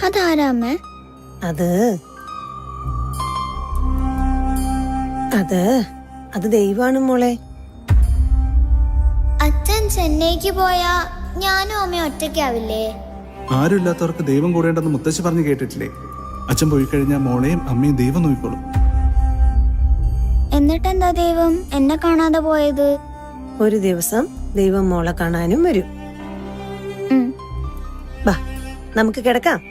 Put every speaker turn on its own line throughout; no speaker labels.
അതാരാമേ?
അത് ദൈവാണ് മോളെ.
അച്ഛൻ ചെന്നൈക്ക് പോയാ ഞാനും അമ്മ ഒറ്റയ്ക്കാവില്ലേ?
ആരും ഇല്ലാത്തവർക്ക് ദൈവം കൂടേണ്ടെന്ന് മുത്തശ്ശി പറഞ്ഞു കേട്ടിട്ടില്ലേ? അച്ഛൻ പോയി കഴിഞ്ഞാൽ മോളെയും അമ്മയും ദൈവം നോക്കിക്കോളും.
എന്നിട്ടെന്താ ദൈവം എന്നെ കാണാതെ പോയത്?
ഒരു ദിവസം ദൈവം മോളെ കാണാനും വരും. ബാ നമുക്ക് കിടക്കാം.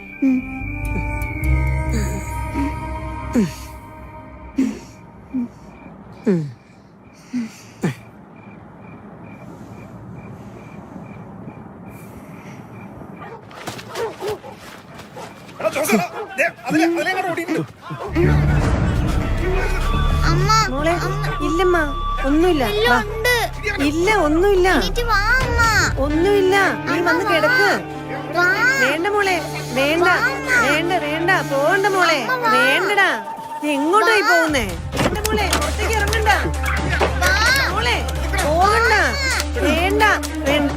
മോളെ
ഇല്ലമ്മ ഒന്നുമില്ല. ഇല്ല ഒന്നുമില്ല, ഒന്നുമില്ല. നീ വന്ന് കിടക്ക്. വേണ്ട മോളെ, വേണ്ട വേണ്ട വേണ്ട, പോകണ്ട മോളെ, വേണ്ടടാ. നീ എങ്ങോട്ടായി പോകുന്നേ? വേണ്ട മോളെ, ഒറ്റയ്ക്ക് ഇറങ്ങണ്ട മോളെ, പോകണ്ട, വേണ്ട വേണ്ട.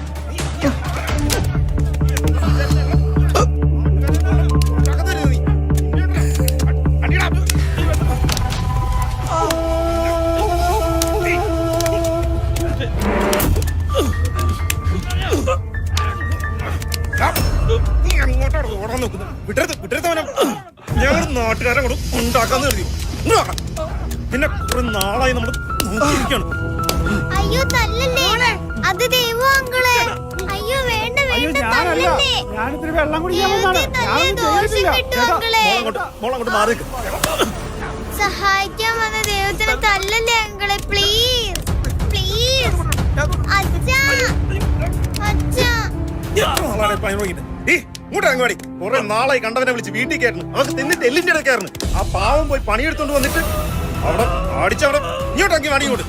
ഞങ്ങൾ നാട്ടുകാരെ കൂടെ ഉണ്ടാക്കാന്ന് കരുതി. പിന്നെ കുറെ നാളായി നമ്മൾ നോക്കിയിരിക്കാണ്.
അയ്യോ തല്ലല്ലേ, അത് ദൈവം അങ്കിളെ. അയ്യോ വേണ്ട വേണ്ട, തല്ലല്ലേ.
ഞാനിത്തിരി വെള്ളം കുടിക്കാൻ മോളങ്ങോട്ട് മാറി.
സഹായിക്കാൻ വന്ന ദൈവത്തിന് തല്ലല്ലേ അങ്കിളെ, പ്ലീസ് പ്ലീസ്. അച്ഛാ അച്ഛാ.
ഇങ്ങോട്ട് അങ്ങാടി കുറെ നാളായി കണ്ടവനെ വിളിച്ച് വീട്ടിൽ കയറുന്നു. അവർക്ക് തിന്നിട്ട് എല്ലിന്റെ ഇടയ്ക്കായിരുന്നു. ആ പാവം പോയി പണിയെടുത്തോണ്ട് വന്നിട്ട് അവിടെ അടിച്ചവിടെ ഇങ്ങോട്ടാക്കി വാടിയോട്.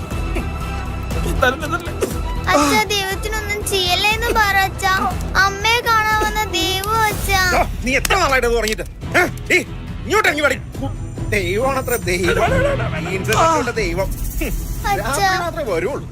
അച്ഛാ ദൈവത്തിനൊന്നും ചെയ്യല്ലേന്ന് പറ അച്ഛാ. അമ്മയെ കാണാൻ വന്ന ദൈവം അച്ഛാ.
നീ എത്ര നാളായിട്ട് തുടങ്ങിട്ട് ഇങ്ങോട്ടാക്കി വാടി. ദൈവമാണത്ര ദൈവം, ദൈവം
അച്ഛാ
വരുള്ളൂ.